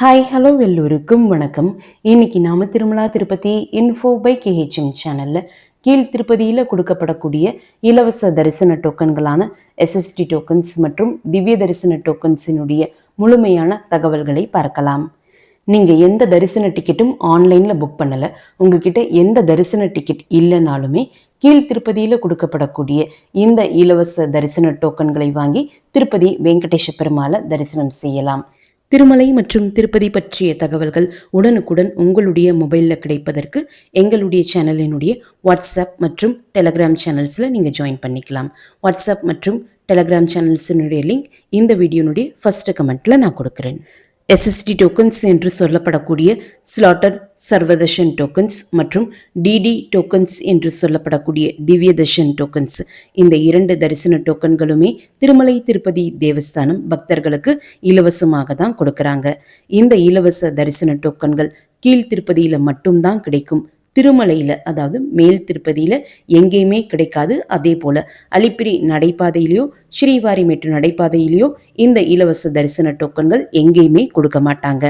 Hi hello எல்லோருக்கும் வணக்கம். இன்னைக்கு நாம திருமலா திருப்பதி இன்ஃபோ பை கேஹெச்எம் சேனல்ல கீழ் திருப்பதியில் கொடுக்கப்படக்கூடிய இலவச தரிசன டோக்கன்களான எஸ்எஸ்டி டோக்கன்ஸ் மற்றும் திவ்ய தரிசன டோக்கன்ஸினுடைய முழுமையான தகவல்களை பார்க்கலாம். நீங்கள் எந்த தரிசன டிக்கெட்டும் ஆன்லைனில் புக் பண்ணலை, உங்ககிட்ட எந்த தரிசன டிக்கெட் இல்லைனாலுமே கீழ் திருப்பதியில் கொடுக்கப்படக்கூடிய இந்த இலவச தரிசன டோக்கன்களை வாங்கி திருப்பதி வெங்கடேஷ பெருமாளை தரிசனம் செய்யலாம். திருமலை மற்றும் திருப்பதி பற்றிய தகவல்கள் உடனுக்குடன் உங்களுடைய மொபைலில் கிடைப்பதற்கு எங்களுடைய சேனலினுடைய வாட்ஸ்அப் மற்றும் டெலகிராம் சேனல்ஸில் நீங்கள் ஜாயின் பண்ணிக்கலாம். வாட்ஸ்அப் மற்றும் டெலகிராம் சேனல்ஸினுடைய லிங்க் இந்த வீடியோனுடைய ஃபர்ஸ்ட் கமெண்ட்டில் நான் கொடுக்குறேன். எஸ்எஸ்டி டோக்கன்ஸ் என்று சொல்லப்படக்கூடிய ஸ்லாட்டர் சர்வதர்ஷன் டோக்கன்ஸ் மற்றும் டிடி டோக்கன்ஸ் என்று சொல்லப்படக்கூடிய திவ்ய தர்ஷன் டோக்கன்ஸ், இந்த இரண்டு தரிசன டோக்கன்களுமே திருமலை திருப்பதி தேவஸ்தானம் பக்தர்களுக்கு இலவசமாக தான் கொடுக்குறாங்க. இந்த இலவச தரிசன டோக்கன்கள் கீழ் திருப்பதியில் மட்டும்தான் கிடைக்கும். திருமலையில், அதாவது மேல் திருப்பதியில் எங்கேயுமே கிடைக்காது. அதே போல் அலிப்பிரி நடைபாதையிலையோ ஸ்ரீவாரிமேட்டு நடைபாதையிலையோ இந்த இலவச தரிசன டோக்கன்கள் எங்கேயுமே கொடுக்க மாட்டாங்க.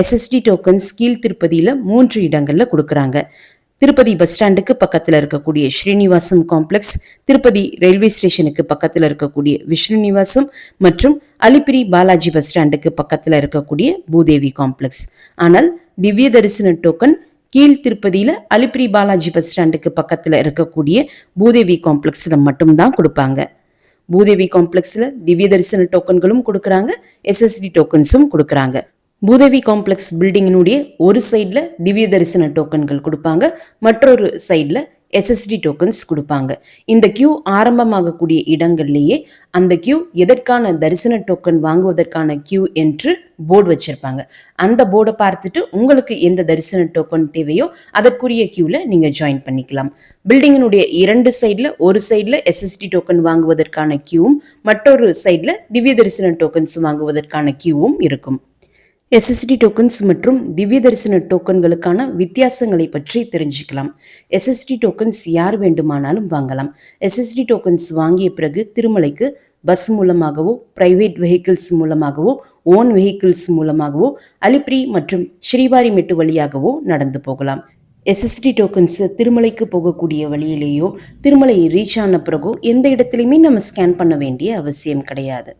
எஸ்எஸ்டி டோக்கன்ஸ் கீழ் திருப்பதியில் 3 இடங்களில் கொடுக்குறாங்க. திருப்பதி பஸ் ஸ்டாண்டுக்கு பக்கத்தில் இருக்கக்கூடிய ஸ்ரீனிவாசம் காம்ப்ளெக்ஸ், திருப்பதி ரயில்வே ஸ்டேஷனுக்கு பக்கத்தில் இருக்கக்கூடிய விஷ்ணு நிவாசம் மற்றும் அலிப்பிரி பாலாஜி பஸ் ஸ்டாண்டுக்கு பக்கத்தில் இருக்கக்கூடிய பூதேவி காம்ப்ளெக்ஸ். ஆனால் திவ்ய தரிசன டோக்கன் கீழ் திருப்பதியில் அலிப்பிரி பாலாஜி பஸ் ஸ்டாண்டுக்கு பக்கத்தில் இருக்கக்கூடிய பூதேவி காம்ப்ளெக்ஸில் மட்டும்தான் கொடுப்பாங்க. பூதேவி காம்ப்ளெக்ஸில் திவ்ய தரிசன டோக்கன்களும் கொடுக்குறாங்க, எஸ்எஸ்டி டோக்கன்ஸும் கொடுக்குறாங்க. பூதேவி காம்ப்ளெக்ஸ் பில்டிங்கினுடைய ஒரு சைடில் திவ்ய தரிசன டோக்கன்கள் கொடுப்பாங்க, மற்றொரு சைடில் எஸ்எஸ்டி டோக்கன்ஸ் கொடுப்பாங்க. இந்த கியூ ஆரம்பமாகக்கூடிய இடங்கள்லேயே அந்த கியூ எதற்கான தரிசன டோக்கன் வாங்குவதற்கான கியூ என்று போர்டு வச்சிருப்பாங்க. அந்த போர்டை பார்த்துட்டு உங்களுக்கு எந்த தரிசன டோக்கன் தேவையோ அதற்குரிய கியூவில் நீங்கள் ஜாயின் பண்ணிக்கலாம். பில்டிங்கினுடைய 2 சைடில், ஒரு சைடில் எஸ்எஸ்டி டோக்கன் வாங்குவதற்கான கியூவும் மற்றொரு சைடில் திவ்ய தரிசன டோக்கன்ஸ் வாங்குவதற்கான கியூவும் இருக்கும். எஸ்எஸ்டி டோக்கன்ஸ் மற்றும் திவ்ய தரிசன டோக்கன்களுக்கான வித்தியாசங்களை பற்றி தெரிஞ்சுக்கலாம். எஸ்எஸ்டி டோக்கன்ஸ் யார் வேண்டுமானாலும் வாங்கலாம். எஸ்எஸ்டி டோக்கன்ஸ் வாங்கிய பிறகு திருமலைக்கு பஸ் மூலமாகவோ, பிரைவேட் வெஹிக்கிள்ஸ் மூலமாகவோ, ஓன் வெஹிக்கிள்ஸ் மூலமாகவோ, அலிப்பிரி மற்றும் ஸ்ரீவாரிமெட்டு வழியாகவோ நடந்து போகலாம். எஸ்எஸ்டி டோக்கன்ஸ் திருமலைக்கு போகக்கூடிய வழியிலேயோ திருமலை ரீச் ஆன பிறகோ எந்த இடத்துலையுமே நம்ம ஸ்கேன் பண்ண வேண்டிய அவசியம் கிடையாது.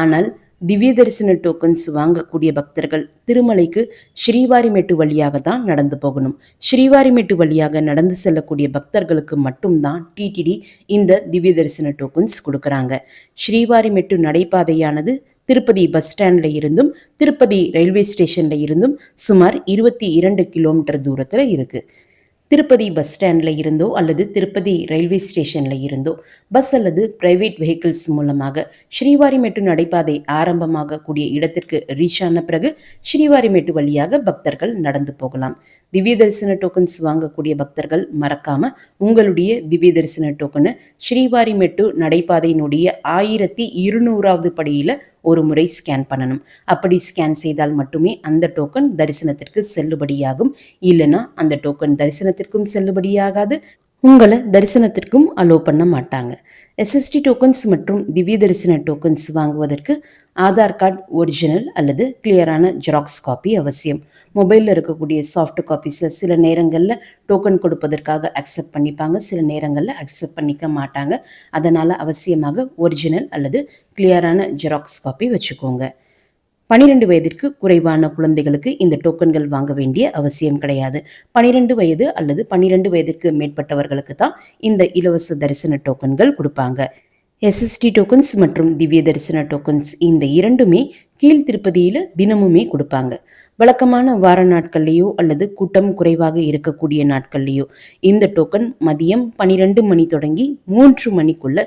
ஆனால் திவ்ய தரிசன டோக்கன்ஸ் வாங்கக்கூடிய பக்தர்கள் திருமலைக்கு ஸ்ரீவாரிமெட்டு வழியாக தான் நடந்து போகணும். ஸ்ரீவாரிமெட்டு வழியாக நடந்து செல்லக்கூடிய பக்தர்களுக்கு மட்டும்தான் டிடிடி இந்த திவ்ய தரிசன டோக்கன்ஸ் கொடுக்குறாங்க. ஸ்ரீவாரிமெட்டு நடைபாதையானது திருப்பதி பஸ் ஸ்டாண்டில் இருந்தும் திருப்பதி ரயில்வே ஸ்டேஷனில் இருந்தும் சுமார் 22 கிலோமீட்டர் தூரத்தில் இருக்குது. திருப்பதி பஸ் ஸ்டாண்டில் இருந்தோ அல்லது திருப்பதி ரயில்வே ஸ்டேஷனில் இருந்தோ பஸ் அல்லது பிரைவேட் வெஹிக்கிள்ஸ் மூலமாக ஸ்ரீவாரிமெட்டு நடைபாதை ஆரம்பமாகக்கூடிய இடத்திற்கு ரீச் ஆன பிறகு ஸ்ரீவாரிமெட்டு வழியாக பக்தர்கள் நடந்து போகலாம். திவ்ய தரிசன டோக்கன்ஸ் வாங்கக்கூடிய பக்தர்கள் மறக்காம உங்களுடைய திவ்ய தரிசன டோக்கனை ஸ்ரீவாரிமெட்டு நடைபாதையினுடைய 1200வது படியில் ஒரு முறை ஸ்கேன் பண்ணணும். அப்படி ஸ்கேன் செய்தால் மட்டுமே அந்த டோக்கன் தரிசனத்திற்கு செல்லுபடியாகும். இல்லைன்னா அந்த டோக்கன் தரிசனத்திற்கும் செல்லுபடியாகாது, உங்களை தரிசனத்திற்கும் அலோ பண்ண மாட்டாங்க. எஸ்எஸ்டி டோக்கன்ஸ் மற்றும் திவ்ய தரிசன டோக்கன்ஸ் வாங்குவதற்கு ஆதார் கார்டு ஒரிஜினல் அல்லது கிளியரான ஜெராக்ஸ் காப்பி அவசியம். மொபைலில் இருக்கக்கூடிய சாஃப்ட் காப்பீஸை சில நேரங்களில் டோக்கன் கொடுப்பதற்காக அக்செப்ட் பண்ணிப்பாங்க, சில நேரங்களில் அக்செப்ட் பண்ணிக்க மாட்டாங்க. அதனால் அவசியமாக ஒரிஜினல் அல்லது கிளியரான ஜெராக்ஸ் காப்பி வச்சுக்கோங்க. 12 வயதிற்கு குறைவான குழந்தைகளுக்கு இந்த டோக்கன்கள் வாங்க வேண்டிய அவசியம் கிடையாது. 12 வயது அல்லது 12 வயதிற்கு மேற்பட்டவர்களுக்கு தான் இந்த இலவச தரிசன டோக்கன்கள் கொடுப்பாங்க. எஸ்எஸ்டி டோக்கன்ஸ் மற்றும் திவ்ய தரிசன டோக்கன்ஸ் இந்த இரண்டுமே கீழ் திருப்பதியில் தினமுமே கொடுப்பாங்க. வழக்கமான வார நாட்கள்லேயோ அல்லது கூட்டம் குறைவாக இருக்கக்கூடிய நாட்கள்லேயோ இந்த டோக்கன் மதியம் 12 மணி தொடங்கி 3 மணிக்குள்ள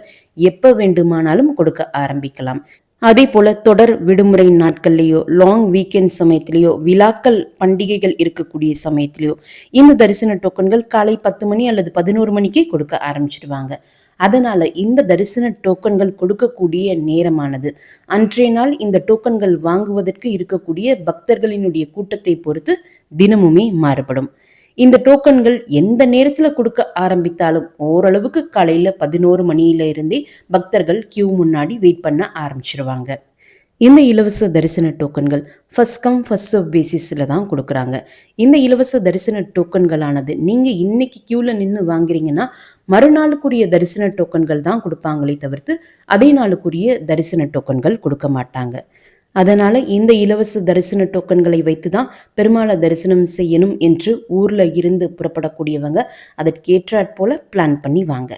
எப்போ வேண்டுமானாலும் கொடுக்க ஆரம்பிக்கலாம். அதே போல தொடர் விடுமுறை நாட்கள்லேயோ, லாங் வீக்கெண்ட் சமயத்திலேயோ, விழாக்கள் பண்டிகைகள் இருக்கக்கூடிய சமயத்திலேயோ இந்த தரிசன டோக்கன்கள் காலை 10 மணி அல்லது 11 மணிக்கே கொடுக்க ஆரம்பிச்சிடுவாங்க. அதனால இந்த தரிசன டோக்கன்கள் கொடுக்கக்கூடிய நேரமானது அன்றைய நாள் இந்த டோக்கன்கள் வாங்குவதற்கு இருக்கக்கூடிய பக்தர்களினுடைய கூட்டத்தை பொறுத்து தினமுமே மாறுபடும். இந்த டோக்கன்கள் எந்த நேரத்தில் கொடுக்க ஆரம்பித்தாலும் ஓரளவுக்கு காலையில் 11 மணியில இருந்தே பக்தர்கள் கியூ முன்னாடி வெயிட் பண்ண ஆரம்பிச்சிருவாங்க. இந்த இலவச தரிசன டோக்கன்கள் ஃபர்ஸ்ட் கம் ஃபர்ஸ்ட் சர்வ் பேசிஸில் தான் கொடுக்குறாங்க. இந்த இலவச தரிசன டோக்கன்களானது நீங்கள் இன்னைக்கு க்யூவில் நின்று வாங்குறீங்கன்னா மறுநாளுக்குரிய தரிசன டோக்கன்கள் தான் கொடுப்பாங்களே தவிர்த்து அதே நாளுக்குரிய தரிசன டோக்கன்கள் கொடுக்க மாட்டாங்க. அதனால் இந்த இலவச தரிசன டோக்கன்களை வைத்து தான் பெருமாளை தரிசனம் செய்யணும் என்று ஊரில் இருந்து புறப்படக்கூடியவங்க அதற்கேற்றாற் போல பிளான் பண்ணி வாங்க.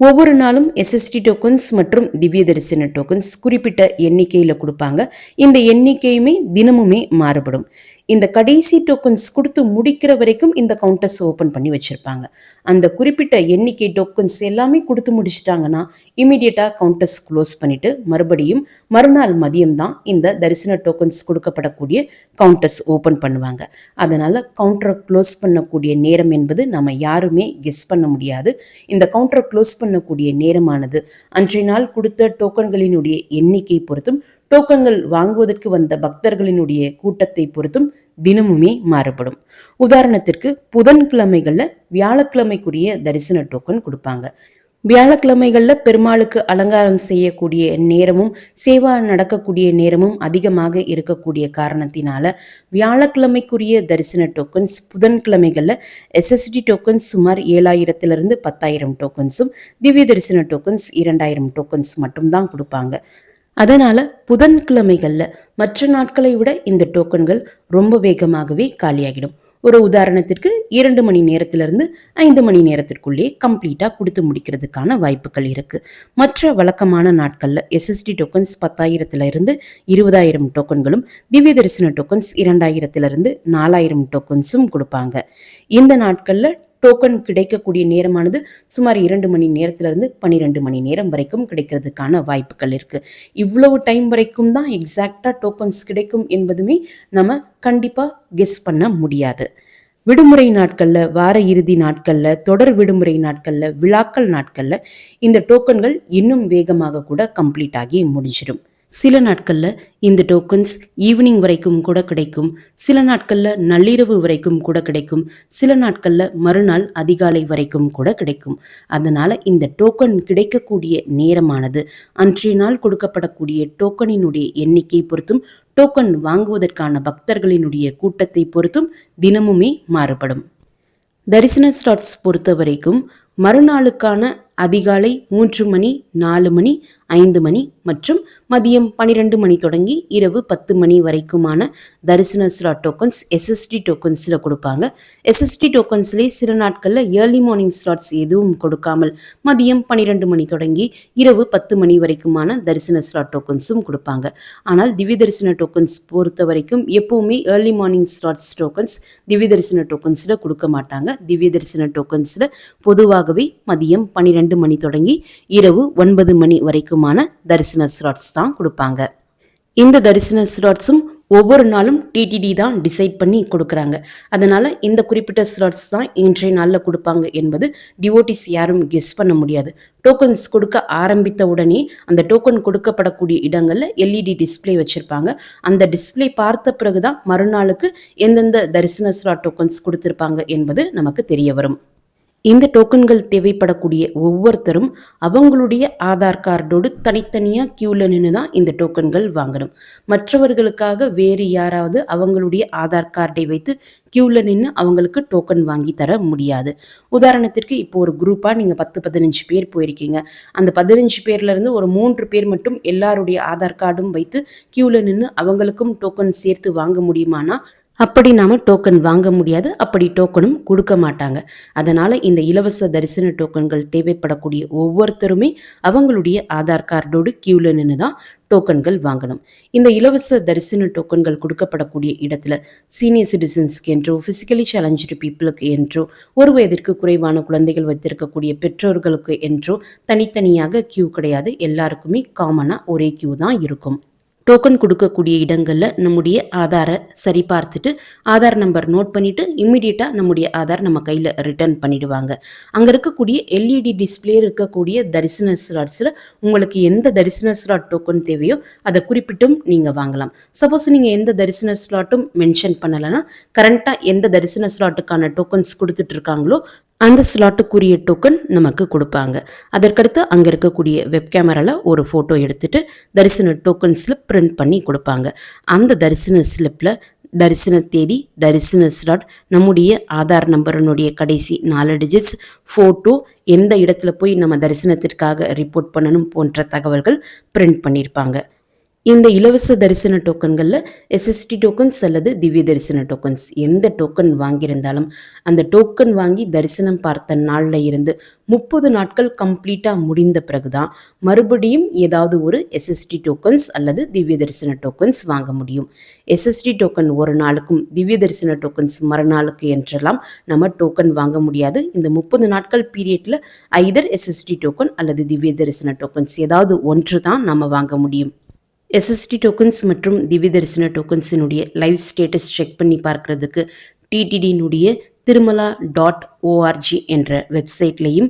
ஒவ்வொரு நாளும் எஸ்எஸ்டி டோக்கன்ஸ் மற்றும் திவ்ய தரிசன டோக்கன்ஸ் குறிப்பிட்ட எண்ணிக்கையில் கொடுப்பாங்க. இந்த எண்ணிக்கையுமே தினமுமே மாறுபடும். இந்த கடைசி டோக்கன்ஸ் கொடுத்து முடிக்கிற வரைக்கும் இந்த கவுண்டர்ஸ் ஓப்பன் பண்ணி வச்சுருப்பாங்க. அந்த குறிப்பிட்ட எண்ணிக்கை டோக்கன்ஸ் எல்லாமே கொடுத்து முடிச்சிட்டாங்கன்னா இமீடியட்டாக கவுண்டர்ஸ் க்ளோஸ் பண்ணிவிட்டு மறுபடியும் மறுநாள் மதியம் தான் இந்த தரிசன டோக்கன்ஸ் கொடுக்கப்படக்கூடிய கவுண்டர்ஸ் ஓப்பன் பண்ணுவாங்க. அதனால் கவுண்டரை க்ளோஸ் பண்ணக்கூடிய நேரம் என்பது நம்ம யாருமே கெஸ் பண்ண முடியாது. இந்த கவுண்டரை க்ளோஸ் பண்ணக்கூடிய நேரமானது அன்றைய நாள் கொடுத்த டோக்கன்களினுடைய எண்ணிக்கை பொறுத்தும் டோக்கன்கள் வாங்குவதற்கு வந்த பக்தர்களினுடைய கூட்டத்தை பொறுத்தும் தினமுமே மாறுபடும். உதாரணத்திற்கு புதன்கிழமைகளில் வியாழக்கிழமைக்குரிய தரிசன டோக்கன் கொடுப்பாங்க. வியாழக்கிழமைகளில் பெருமாளுக்கு அலங்காரம் செய்யக்கூடிய நேரமும் சேவா நடக்கக்கூடிய நேரமும் அதிகமாக இருக்கக்கூடிய காரணத்தினால வியாழக்கிழமைக்குரிய தரிசன டோக்கன்ஸ் புதன்கிழமைகளில் எஸ்எஸ்டி டோக்கன்ஸ் சுமார் 7,000 10,000 டோக்கன்ஸும் திவ்ய தரிசன டோக்கன்ஸ் 2,000 டோக்கன்ஸ் மட்டும்தான் கொடுப்பாங்க. அதனால் புதன்கிழமைகளில் மற்ற நாட்களை விட இந்த டோக்கன்கள் ரொம்ப வேகமாகவே காலியாகிடும். ஒரு உதாரணத்திற்கு 2 மணி நேரத்திலிருந்து 5 மணி நேரத்திற்குள்ளே கம்ப்ளீட்டாக கொடுத்து முடிக்கிறதுக்கான வாய்ப்புகள் இருக்குது. மற்ற வழக்கமான நாட்களில் எஸ்எஸ்டி டோக்கன்ஸ் 10,000 20,000 டோக்கன்களும் திவ்ய தரிசன டோக்கன்ஸ் 2,000 4,000 டோக்கன்ஸும் கொடுப்பாங்க. இந்த நாட்களில் டோக்கன் கிடைக்கக்கூடிய நேரமானது சுமார் 2 மணி நேரத்திலிருந்து 12 மணி நேரம் வரைக்கும் கிடைக்கிறதுக்கான வாய்ப்புகள் இருக்குது. இவ்வளவு டைம் வரைக்கும் தான் எக்ஸாக்டாக டோக்கன்ஸ் கிடைக்கும் என்பதுமே நம்ம கண்டிப்பாக கெஸ் பண்ண முடியாது. விடுமுறை நாட்களில், வார இறுதி நாட்களில், தொடர் விடுமுறை நாட்களில், விழாக்கள் நாட்களில் இந்த டோக்கன்கள் இன்னும் வேகமாக கூட கம்ப்ளீட் ஆகி முடிஞ்சிடும். சில நாட்களில் இந்த டோக்கன்ஸ் ஈவினிங் வரைக்கும் கூட கிடைக்கும். சில நாட்களில் நள்ளிரவு வரைக்கும் கூட கிடைக்கும். சில நாட்களில் மறுநாள் அதிகாலை வரைக்கும் கூட கிடைக்கும். அதனால் இந்த டோக்கன் கிடைக்கக்கூடிய நேரமானது அன்றைய நாள் கொடுக்கப்படக்கூடிய டோக்கனினுடைய எண்ணிக்கை பொறுத்தும் டோக்கன் வாங்குவதற்கான பக்தர்களினுடைய கூட்டத்தை பொறுத்தும் தினமுமே மாறுபடும். தரிசன ஸ்லாட்ஸ் பொறுத்த வரைக்கும் மறுநாளுக்கான அதிகாலை 3 மணி 4 மணி 5 மணி மற்றும் மதியம் 12 மணி தொடங்கி இரவு 10 மணி வரைக்குமான தரிசன ஸ்லாட் டோக்கன்ஸ் எஸ்எஸ்டி டோக்கன்ஸில் கொடுப்பாங்க. எஸ்எஸ்டி டோக்கன்ஸ்லேயே சில நாட்களில் ஏர்லி மார்னிங் ஸ்லாட்ஸ் எதுவும் கொடுக்காமல் மதியம் 12 மணி தொடங்கி இரவு 10 மணி வரைக்குமான தரிசன ஸ்லாட் டோக்கன்ஸும் கொடுப்பாங்க. ஆனால் திவ்ய தரிசன டோக்கன்ஸ் பொறுத்த வரைக்கும் எப்போவுமே ஏர்லி மார்னிங் ஸ்லாட்ஸ் டோக்கன்ஸ் திவ்ய தரிசன டோக்கன்ஸில் கொடுக்க மாட்டாங்க. திவ்ய தரிசன டோக்கன்ஸில் பொதுவாகவே மதியம் 12 மணி தொடங்கி இரவு 9 மணி வரைக்குமான தரிசன ஸ்லாட்ஸ் தான் கொடுப்பாங்க. இந்த தரிசன ஸ்லாட்ஸும் ஒவ்வொரு நாளும் டிடிடி தான் டிசைட் பண்ணி கொடுக்குறாங்க. அதனால் இந்த குறிப்பிட்ட ஸ்லாட்ஸ் தான் இன்றைய நாளில் கொடுப்பாங்க என்பது டிவோட்டிஸ் யாரும் கெஸ் பண்ண முடியாது. டோக்கன்ஸ் கொடுக்க ஆரம்பித்த உடனே அந்த டோக்கன் கொடுக்கப்படக்கூடிய இடங்களில் எல்இடி டிஸ்பிளே வச்சுருப்பாங்க. அந்த டிஸ்பிளே பார்த்த பிறகு தான் மறுநாளுக்கு எந்தெந்த தரிசன ஸ்லாட் டோக்கன்ஸ் கொடுத்துருப்பாங்க என்பது நமக்கு தெரிய வரும். இந்த டோக்கன்கள் தேவைப்படக்கூடிய ஒவ்வொருத்தரும் அவங்களுடைய ஆதார் கார்டோடு தனித்தனியாக க்யூவில் நின்று தான் இந்த டோக்கன்கள் வாங்கணும். மற்றவர்களுக்காக வேறு யாராவது அவங்களுடைய ஆதார் கார்டை வைத்து க்யூவில் நின்று அவங்களுக்கு டோக்கன் வாங்கி தர முடியாது. உதாரணத்திற்கு இப்போ ஒரு குரூப்பாக நீங்கள் 10-15 பேர் போயிருக்கீங்க. அந்த 15 பேர்லேருந்து ஒரு 3 பேர் மட்டும் எல்லாருடைய ஆதார் கார்டும் வைத்து க்யூவில் நின்று அவங்களுக்கும் டோக்கன் சேர்த்து வாங்க முடியுமானா அப்படி நாம் டோக்கன் வாங்க முடியாது. அப்படி டோக்கனும் கொடுக்க மாட்டாங்க. அதனால் இந்த இலவச தரிசன டோக்கன்கள் தேவைப்படக்கூடிய ஒவ்வொருத்தருமே அவங்களுடைய ஆதார் கார்டோடு க்யூவில் நின்று தான் டோக்கன்கள் வாங்கணும். இந்த இலவச தரிசன டோக்கன்கள் கொடுக்கப்படக்கூடிய இடத்துல சீனியர் சிட்டிசன்ஸ்க்கு என்றோ, ஃபிசிக்கலி சேலஞ்சு பீப்புளுக்கு என்றோ, ஒரு வயதிற்கு குறைவான குழந்தைகள் வைத்திருக்கக்கூடிய பெற்றோர்களுக்கு என்றோ தனித்தனியாக க்யூ கிடையாது. எல்லாருக்குமே காமனாக ஒரே க்யூ தான் இருக்கும். டோக்கன் கொடுக்கக்கூடிய இடங்களில் நம்முடைய ஆதாரை சரி பார்த்துட்டு ஆதார் நம்பர் நோட் பண்ணிவிட்டு இம்மிடியட்டாக நம்முடைய ஆதார் நம்ம கையில் ரிட்டர்ன் பண்ணிவிடுவாங்க. அங்கே இருக்கக்கூடிய எல்இடி டிஸ்பிளே இருக்கக்கூடிய தரிசன ஸ்லாட்ஸில் உங்களுக்கு எந்த தரிசன ஸ்லாட் டோக்கன் தேவையோ அதை குறிப்பிட்டும் நீங்கள் வாங்கலாம். சப்போஸ் நீங்கள் எந்த தரிசன ஸ்லாட்டும் மென்ஷன் பண்ணலைன்னா கரண்ட்டாக எந்த தரிசன ஸ்லாட்டுக்கான டோக்கன்ஸ் கொடுத்துட்டு இருக்காங்களோ அந்த ஸ்லாட்டுக்குரிய டோக்கன் நமக்கு கொடுப்பாங்க. அதற்கடுத்து அங்கே இருக்கக்கூடிய வெப் கேமராவில் ஒரு ஃபோட்டோ எடுத்துட்டு தரிசன டோக்கன் ஸ்லிப் பிரிண்ட் பண்ணி கொடுப்பாங்க. அந்த தரிசன ஸ்லிப்பில் தரிசன தேதி, தரிசன ஸ்லாட், நம்முடைய ஆதார் நம்பரனுடைய கடைசி 4 டிஜிட்ஸ், ஃபோட்டோ, எந்த இடத்துல போய் நம்ம தரிசனத்திற்காக ரிப்போர்ட் பண்ணணும் போன்ற தகவல்கள் பிரிண்ட் பண்ணியிருப்பாங்க. இந்த இலவச தரிசன டோக்கன்களில் எஸ்எஸ்டி டோக்கன்ஸ் அல்லது திவ்ய தரிசன டோக்கன்ஸ் எந்த டோக்கன் வாங்கியிருந்தாலும் அந்த டோக்கன் வாங்கி தரிசனம் பார்த்த நாளில் இருந்து 30 நாட்கள் கம்ப்ளீட்டாக முடிந்த பிறகு தான் மறுபடியும் ஏதாவது ஒரு எஸ்எஸ்டி டோக்கன்ஸ் அல்லது திவ்ய தரிசன டோக்கன்ஸ் வாங்க முடியும். எஸ்எஸ்டி டோக்கன் ஒரு நாளுக்கும் திவ்ய தரிசன டோக்கன்ஸ் மறுநாளுக்கு என்றெல்லாம் நம்ம டோக்கன் வாங்க முடியாது. இந்த 30 நாட்கள் பீரியடில் ஐதர் எஸ்எஸ்டி டோக்கன் அல்லது திவ்ய தரிசன டோக்கன்ஸ் ஏதாவது ஒன்று தான் நம்ம வாங்க முடியும். எஸ்எஸ்டி டோக்கன்ஸ் மற்றும் திவ்ய தரிசன டோக்கன்ஸினுடைய லைவ் ஸ்டேட்டஸ் செக் பண்ணி பார்க்குறதுக்கு டிடிடியினுடைய திருமலா.org என்ற வெப்சைட்லையும்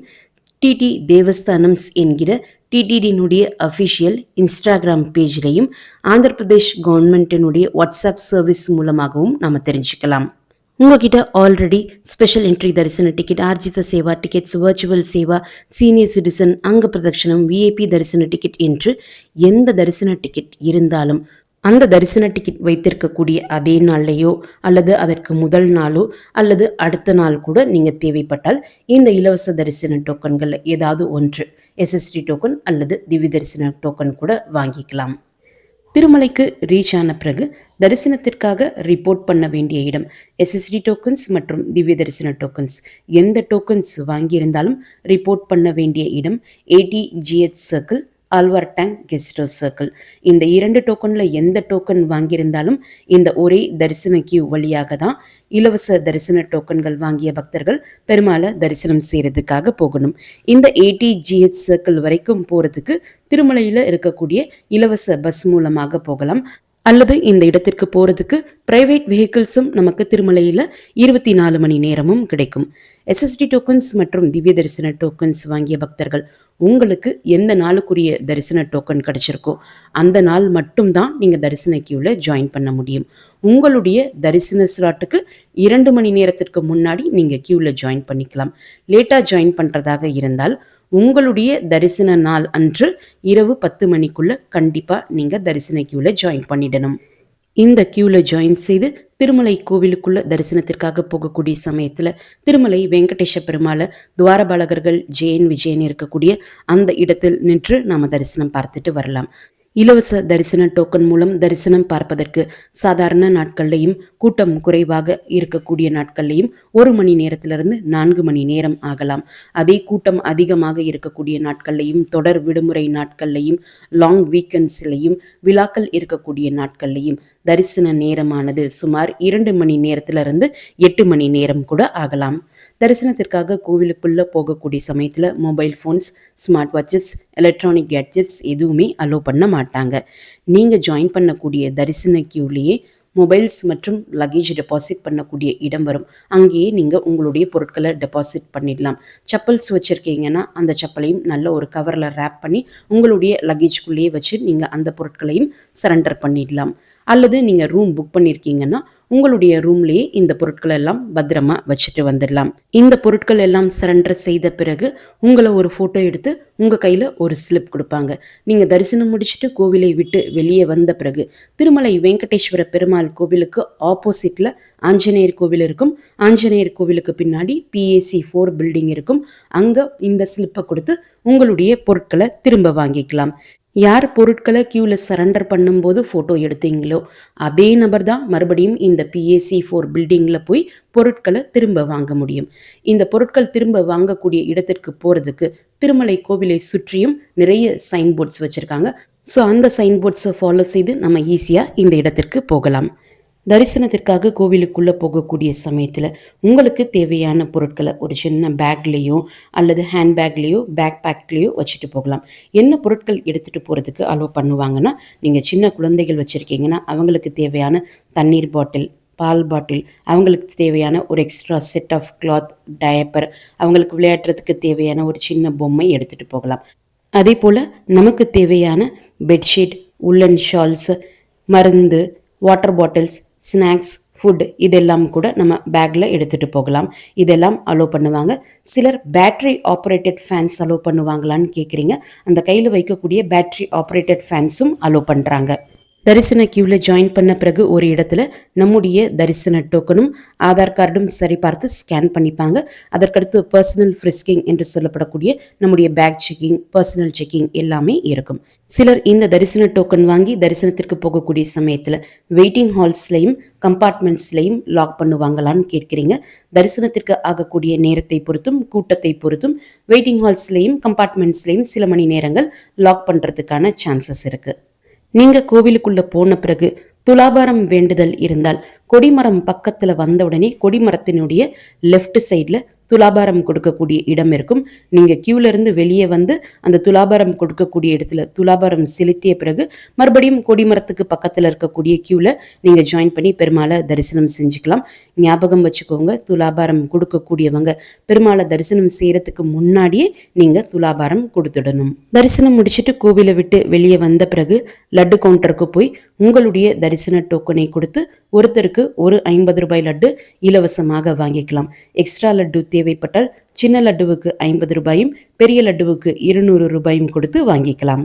டிடி தேவஸ்தானம்ஸ் என்கிற டிடிடியினுடைய அஃபிஷியல் இன்ஸ்டாகிராம் பேஜ்லையும் ஆந்திர பிரதேஷ் கவர்மெண்ட்டினுடைய வாட்ஸ்அப் சர்வீஸ் மூலமாகவும் நம்ம தெரிஞ்சுக்கலாம். உங்ககிட்ட already special entry darshan ticket, Arjitha Seva tickets, virtual seva, senior citizen, Anga Pradakshinam, VIP தரிசன டிக்கெட் என்று எந்த தரிசன டிக்கெட் இருந்தாலும் அந்த தரிசன டிக்கெட் வைத்திருக்கக்கூடிய அதே நாள்லையோ அல்லது அதற்கு முதல் நாளோ அல்லது அடுத்த நாள் கூட நீங்கள் தேவைப்பட்டால் இந்த இலவச தரிசன டோக்கன்கள் ஏதாவது ஒன்று எஸ்எஸ்டி டோக்கன் அல்லது திவ்ய தரிசன டோக்கன் கூட வாங்கிக்கலாம். திருமலைக்கு ரீச் ஆன பிறகு தரிசனத்திற்காக ரிப்போர்ட் பண்ண வேண்டிய இடம் எஸ்எஸ்டி டோக்கன்ஸ் மற்றும் திவ்ய தரிசன டோக்கன்ஸ் எந்த டோக்கன்ஸ் வாங்கியிருந்தாலும் ரிப்போர்ட் பண்ண வேண்டிய இடம் ATGH circle, Alwar tank guest house circle. இந்த 2 டோக்கனில் எந்த டோக்கன் வாங்கியிருந்தாலும் இந்த ஒரே தரிசன கியூ வழியாக தான் இலவச தரிசன டோக்கன்கள் வாங்கிய பக்தர்கள் பெருமாளை தரிசனம் செய்கிறதுக்காக போகணும். இந்த ATGH சர்க்கிள் வரைக்கும் போகிறதுக்கு திருமலையில் இருக்கக்கூடிய இலவச பஸ் மூலமாக போகலாம். அல்லது இந்த இடத்திற்கு போகிறதுக்கு பிரைவேட் வெஹிக்கிள்ஸும் நமக்கு திருமலையில் 24 மணி நேரமும் கிடைக்கும். எஸ்எஸ்டி டோக்கன்ஸ் மற்றும் திவ்ய தரிசன டோக்கன்ஸ் வாங்கிய பக்தர்கள் உங்களுக்கு எந்த நாளுக்குரிய தரிசன டோக்கன் கிடைச்சிருக்கோ அந்த நாள் மட்டும்தான் நீங்கள் தரிசன கியூவில் ஜாயின் பண்ண முடியும். உங்களுடைய தரிசன ஸ்லாட்டுக்கு 2 மணி நேரத்திற்கு முன்னாடி நீங்கள் கியூவில் ஜாயின் பண்ணிக்கலாம். லேட்டாக ஜாயின் பண்ணுறதாக இருந்தால் உங்களுடைய தரிசன நாள் அன்று இரவு 10 மணிக்குள்ள கண்டிப்பாக நீங்கள் தரிசன கியூவில் ஜாயின் பண்ணிடணும். இந்த கியூவில் ஜாயின் செய்து திருமலை கோவிலுக்குள்ள தரிசனத்திற்காக போகக்கூடிய சமயத்தில் திருமலை வெங்கடேஷ பெருமாளை துவாரபாலகர்கள் ஜெயன் விஜயன் இருக்கக்கூடிய அந்த இடத்தில் நின்று நாம் தரிசனம் பார்த்துட்டு வரலாம். இலவச தரிசன டோக்கன் மூலம் தரிசனம் பார்ப்பதற்கு சாதாரண நாட்கள்லையும் கூட்டம் குறைவாக இருக்கக்கூடிய நாட்கள்லையும் 1 மணி நேரத்திலிருந்து 4 மணி நேரம் ஆகலாம். அதே கூட்டம் அதிகமாக இருக்கக்கூடிய நாட்கள்லையும் தொடர் விடுமுறை நாட்கள்லையும் லாங் வீக்கெண்ட்ஸ்லையும் விழாக்கள் இருக்கக்கூடிய நாட்கள்லையும் தரிசன நேரமானது சுமார் 2 மணி நேரத்திலிருந்து 8 மணி நேரம் கூட ஆகலாம். தரிசனத்திற்காக கோவிலுக்குள்ளே போகக்கூடிய சமயத்தில் mobile phones, smart watches, electronic gadgets எதுவுமே அலோவ் பண்ண மாட்டாங்க. நீங்கள் ஜாயின் பண்ணக்கூடிய தரிசன கியூலேயே மொபைல்ஸ் மற்றும் லக்கேஜ் டெபாசிட் பண்ணக்கூடிய இடம் வரும். அங்கேயே நீங்கள் உங்களுடைய பொருட்களை டெபாசிட் பண்ணிடலாம். செப்பல்ஸ் வச்சுருக்கீங்கன்னா அந்த செப்பலையும் நல்ல ஒரு கவரில் ரேப் பண்ணி உங்களுடைய லக்கேஜ்குள்ளேயே வச்சு நீங்கள் அந்த பொருட்களையும் சரண்டர் பண்ணிடலாம். அல்லது நீங்கள் ரூம் புக் பண்ணியிருக்கீங்கன்னா உங்களுடைய ரூம்லேயே இந்த பொருட்கள் எல்லாம் பத்திரமா வச்சுட்டு வந்துடலாம். இந்த பொருட்கள் எல்லாம் சரண்டர் செய்த பிறகு உங்களை ஒரு ஃபோட்டோ எடுத்து உங்கள் கையில் ஒரு ஸ்லிப் கொடுப்பாங்க. நீங்கள் தரிசனம் முடிச்சுட்டு கோவிலை விட்டு வெளியே வந்த பிறகு திருமலை வெங்கடேஸ்வர பெருமாள் கோவிலுக்கு ஆப்போசிட்டில் ஆஞ்சநேயர் கோவில் இருக்கும். ஆஞ்சநேயர் கோவிலுக்கு பின்னாடி PAC 4 பில்டிங் இருக்கும். அங்கே இந்த ஸ்லிப்பை கொடுத்து உங்களுடைய பொருட்களை திரும்ப வாங்கிக்கலாம். யார் பொருட்களை கியூவில் சரண்டர் பண்ணும்போது ஃபோட்டோ எடுத்தீங்களோ அதே நபர் தான் மறுபடியும் இந்த PAC 4 பில்டிங்கில் போய் பொருட்களை திரும்ப வாங்க முடியும். இந்த பொருட்கள் திரும்ப வாங்கக்கூடிய இடத்திற்கு போகிறதுக்கு திருமலை கோவிலை சுற்றியும் நிறைய சைன்போர்ட்ஸ் வச்சுருக்காங்க. ஸோ அந்த சைன்போர்ட்ஸை ஃபாலோ செய்து நம்ம ஈஸியாக இந்த இடத்திற்கு போகலாம். தரிசனத்திற்காக கோவிலுக்குள்ளே போகக்கூடிய சமயத்தில் உங்களுக்கு தேவையான பொருட்களை ஒரு சின்ன பேக்லேயோ அல்லது ஹேண்ட்பேக்லேயோ பேக் பேக்லேயோ வச்சுட்டு போகலாம். என்ன பொருட்கள் எடுத்துகிட்டு போகிறதுக்கு அலோவ் பண்ணுவாங்கன்னா, நீங்கள் சின்ன குழந்தைகள் வச்சுருக்கீங்கன்னா அவங்களுக்கு தேவையான தண்ணீர் பாட்டில், பால் பாட்டில், அவங்களுக்கு தேவையான ஒரு extra set of cloth, diaper, அவங்களுக்கு விளையாடுறதுக்கு தேவையான ஒரு சின்ன பொம்மை எடுத்துகிட்டு போகலாம். அதே போல் நமக்கு தேவையான பெட்ஷீட், உள்ளன் ஷால்ஸ், மருந்து, வாட்டர் பாட்டில்ஸ், ஸ்நாக்ஸ், ஃபுட் இதெல்லாம் கூட நம்ம பேக்கில் எடுத்துகிட்டு போகலாம். இதெல்லாம் அலோவ் பண்ணுவாங்க. சிலர் பேட்டரி ஆப்ரேட்டட் ஃபேன்ஸ் அலோவ் பண்ணுவாங்களான்னு கேட்குறீங்க. அந்த கையில் வைக்கக்கூடிய பேட்டரி ஆப்ரேட்டட் ஃபேன்ஸும் அலோவ் பண்ணுறாங்க. தரிசன கியூவில் ஜாயின் பண்ண பிறகு ஒரு இடத்துல நம்முடைய தரிசன டோக்கனும் ஆதார் கார்டும் சரிபார்த்து ஸ்கேன் பண்ணிப்பாங்க. அதற்கடுத்து பர்சனல் ஃப்ரிஸ்கிங் என்று சொல்லப்படக்கூடிய நம்முடைய பேக் செக்கிங், பர்சனல் செக்கிங் எல்லாமே இருக்கும். சிலர் இந்த தரிசன டோக்கன் வாங்கி தரிசனத்திற்கு போகக்கூடிய சமயத்தில் வெயிட்டிங் ஹால்ஸ்லையும் கம்பார்ட்மெண்ட்ஸ்லையும் லாக் பண்ணுவாங்களான்னு கேட்குறீங்க. தரிசனத்திற்கு ஆகக்கூடிய நேரத்தை பொறுத்தும் கூட்டத்தை பொறுத்தும் வெயிட்டிங் ஹால்ஸ்லையும் கம்பார்ட்மெண்ட்ஸ்லையும் சில மணி நேரங்கள் லாக் பண்ணுறதுக்கான சான்சஸ் இருக்குது. நீங்க கோவிலுக்குள்ள போன பிறகு துலாபாரம் வேண்டுதல் இருந்தால் கொடிமரம் பக்கத்துல வந்த உடனே கொடிமரத்தினுடைய லெஃப்ட் சைட்ல துலாபாரம் கொடுக்கக்கூடிய இடம் இருக்கும். நீங்க கியூல இருந்து வெளியே வந்து அந்த துலாபாரம் கொடுக்கக்கூடிய இடத்துல துலாபாரம் செலுத்திய பிறகு மறுபடியும் கொடிமரத்துக்கு பக்கத்துல இருக்கக்கூடிய கியூல நீங்க ஜாயின் பண்ணி பெருமாளை தரிசனம் செஞ்சுக்கலாம். ஞாபகம் வச்சுக்கோங்க, துலாபாரம் கொடுக்கக்கூடியவங்க பெருமாளை தரிசனம் செய்யறதுக்கு முன்னாடியே நீங்க துலாபாரம் கொடுத்துடணும். தரிசனம் முடிச்சுட்டு கோவிலை விட்டு வெளியே வந்த பிறகு லட்டு கவுண்டருக்கு போய் உங்களுடைய தரிசன டோக்கனை கொடுத்து ஒருத்தருக்கு ஒரு 50 ரூபாய் லட்டு இலவசமாக வாங்கிக்கலாம். எக்ஸ்ட்ரா லட்டு தேவைப்பட்டால் சின்ன லட்டுவுக்கு 50 ரூபாயும் பெரிய லட்டுவுக்கு 200 ரூபாயும் கொடுத்து வாங்கிக்கலாம்.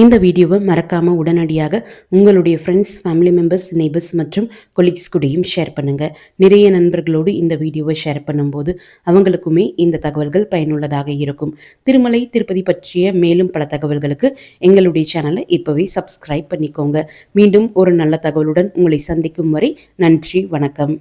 இந்த வீடியோவை மறக்காமல் உடனடியாக உங்களுடைய ஃப்ரெண்ட்ஸ், ஃபேமிலி மெம்பர்ஸ், நெய்பர்ஸ் மற்றும் கொலீக்ஸ் கூடயும் ஷேர் பண்ணுங்கள். நிறைய நண்பர்களோடு இந்த வீடியோவை ஷேர் பண்ணும்போது அவங்களுக்குமே இந்த தகவல்கள் பயனுள்ளதாக இருக்கும். திருமலை திருப்பதி பற்றிய மேலும் பல தகவல்களுக்கு எங்களுடைய சேனலை இப்போவே சப்ஸ்கிரைப் பண்ணிக்கோங்க. மீண்டும் ஒரு நல்ல தகவலுடன் உங்களை சந்திக்கும் வரை நன்றி, வணக்கம்.